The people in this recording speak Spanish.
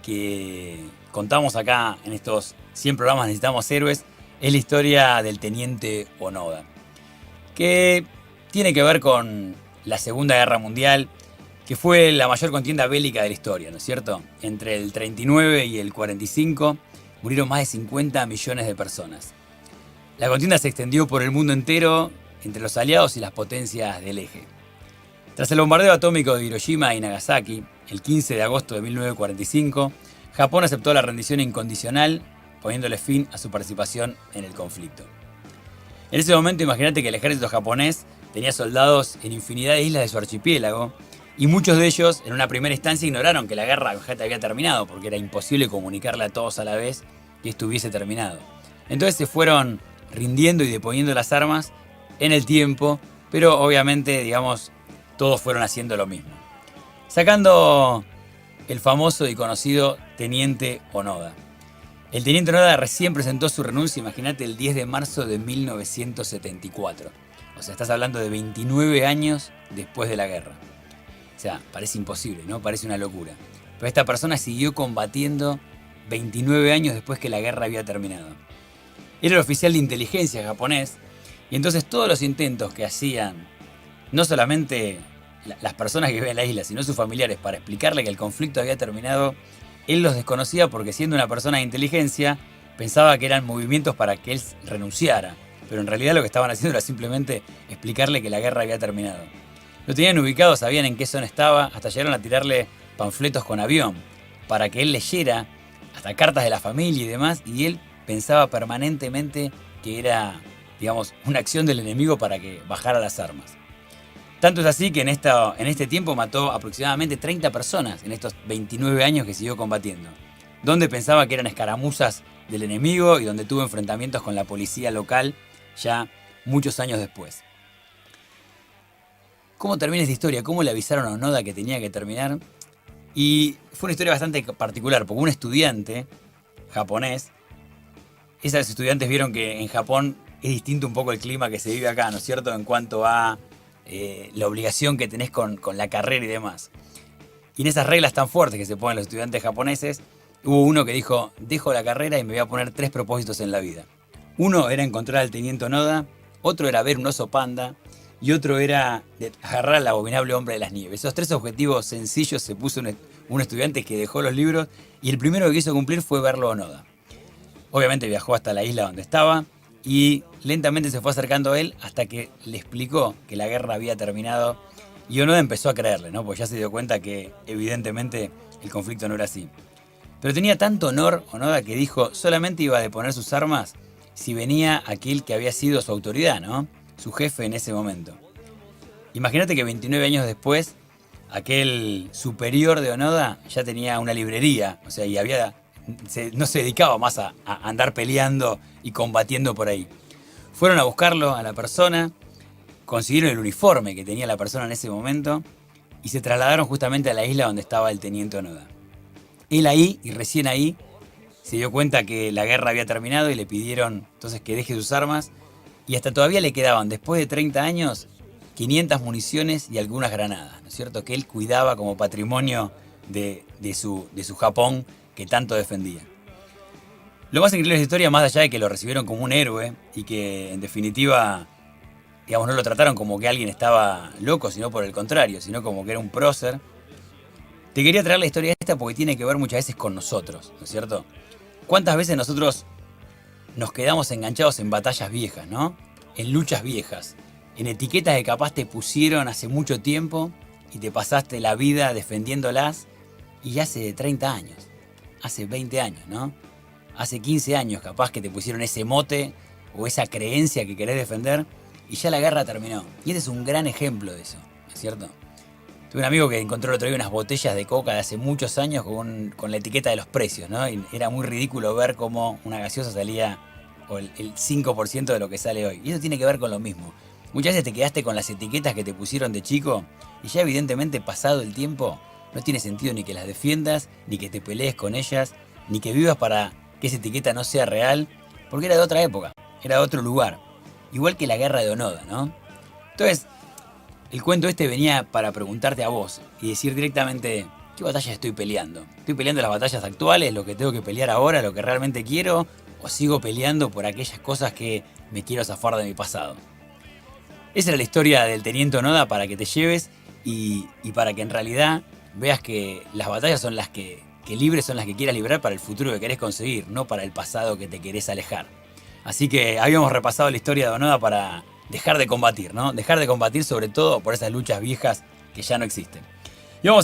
que contamos acá en estos 100 programas Necesitamos Héroes es la historia del teniente Onoda, que tiene que ver con la Segunda Guerra Mundial, que fue la mayor contienda bélica de la historia, ¿no es cierto? Entre el 39 y el 45 murieron más de 50 millones de personas. La contienda se extendió por el mundo entero entre los aliados y las potencias del eje. Tras el bombardeo atómico de Hiroshima y Nagasaki, el 15 de agosto de 1945, Japón aceptó la rendición incondicional, poniéndole fin a su participación en el conflicto. En ese momento, imagínate que el ejército japonés tenía soldados en infinidad de islas de su archipiélago, y muchos de ellos, en una primera instancia, ignoraron que la guerra ya había terminado, porque era imposible comunicarle a todos a la vez que estuviese terminado. Entonces se fueron rindiendo y deponiendo las armas en el tiempo, pero obviamente, digamos, todos fueron haciendo lo mismo. Sacando el famoso y conocido Teniente Onoda. El Teniente Onoda recién presentó su renuncia, imagínate, el 10 de marzo de 1974. O sea, estás hablando de 29 años después de la guerra. O sea, parece imposible, ¿no? Parece una locura. Pero esta persona siguió combatiendo 29 años después que la guerra había terminado. Era el oficial de inteligencia japonés, y entonces todos los intentos que hacían, no solamente las personas que vivían en la isla, sino sus familiares, para explicarle que el conflicto había terminado, él los desconocía porque, siendo una persona de inteligencia, pensaba que eran movimientos para que él renunciara. Pero en realidad lo que estaban haciendo era simplemente explicarle que la guerra había terminado. Lo tenían ubicado, sabían en qué zona estaba, hasta llegaron a tirarle panfletos con avión para que él leyera, hasta cartas de la familia y demás, y él pensaba permanentemente que era, digamos, una acción del enemigo para que bajara las armas. Tanto es así que en este tiempo mató aproximadamente 30 personas en estos 29 años que siguió combatiendo, donde pensaba que eran escaramuzas del enemigo y donde tuvo enfrentamientos con la policía local ya muchos años después. ¿Cómo termina esta historia? ¿Cómo le avisaron a Onoda que tenía que terminar? Y fue una historia bastante particular, porque un estudiante japonés, esos estudiantes vieron que en Japón es distinto un poco el clima que se vive acá, ¿no es cierto? En cuanto a la obligación que tenés con la carrera y demás. Y en esas reglas tan fuertes que se ponen los estudiantes japoneses, hubo uno que dijo: dejo la carrera y me voy a poner 3 propósitos en la vida. Uno era encontrar al teniente Onoda, otro era ver un oso panda, y otro era agarrar al abominable hombre de las nieves. Esos 3 objetivos sencillos se puso un estudiante que dejó los libros, y el primero que quiso cumplir fue verlo a Onoda. Obviamente viajó hasta la isla donde estaba, y lentamente se fue acercando a él hasta que le explicó que la guerra había terminado, y Onoda empezó a creerle, ¿no? Porque ya se dio cuenta que evidentemente el conflicto no era así. Pero tenía tanto honor Onoda que dijo solamente iba a deponer sus armas si venía aquel que había sido su autoridad, ¿no? Su jefe en ese momento. Imagínate que 29 años después, aquel superior de Onoda ya tenía una librería, o sea, y no se dedicaba más a andar peleando y combatiendo por ahí. Fueron a buscarlo a la persona, consiguieron el uniforme que tenía la persona en ese momento y se trasladaron justamente a la isla donde estaba el teniente Onoda. Él ahí, y recién ahí, se dio cuenta que la guerra había terminado y le pidieron entonces que deje sus armas, y hasta todavía le quedaban, después de 30 años, 500 municiones y algunas granadas, ¿no es cierto? Que él cuidaba como patrimonio de su Japón que tanto defendía. Lo más increíble de esta historia, más allá de que lo recibieron como un héroe y que en definitiva, digamos, no lo trataron como que alguien estaba loco, sino por el contrario, sino como que era un prócer, te quería traer la historia esta porque tiene que ver muchas veces con nosotros, ¿no es cierto? ¿Cuántas veces nosotros nos quedamos enganchados en batallas viejas, ¿no? En luchas viejas, en etiquetas que capaz te pusieron hace mucho tiempo y te pasaste la vida defendiéndolas, y hace 30 años, hace 20 años, ¿no? Hace 15 años capaz que te pusieron ese mote o esa creencia que querés defender y ya la guerra terminó. Y este es un gran ejemplo de eso, ¿no es cierto? Tuve un amigo que encontró el otro día unas botellas de coca de hace muchos años con la etiqueta de los precios, ¿no? Y era muy ridículo ver cómo una gaseosa salía o el 5% de lo que sale hoy. Y eso tiene que ver con lo mismo. Muchas veces te quedaste con las etiquetas que te pusieron de chico y ya evidentemente pasado el tiempo no tiene sentido ni que las defiendas, ni que te pelees con ellas, ni que vivas para que esa etiqueta no sea real, porque era de otra época, era de otro lugar. Igual que la guerra de Onoda, ¿no? Entonces, el cuento este venía para preguntarte a vos y decir directamente, ¿qué batallas estoy peleando? ¿Estoy peleando las batallas actuales, lo que tengo que pelear ahora, lo que realmente quiero? ¿O sigo peleando por aquellas cosas que me quiero zafar de mi pasado? Esa era la historia del Teniente Onoda para que te lleves y para que en realidad veas que las batallas son las que libres son las que quieras librar para el futuro que querés conseguir, no para el pasado que te querés alejar. Así que habíamos repasado la historia de Onoda para dejar de combatir, ¿no? Dejar de combatir sobre todo por esas luchas viejas que ya no existen. Y vamos a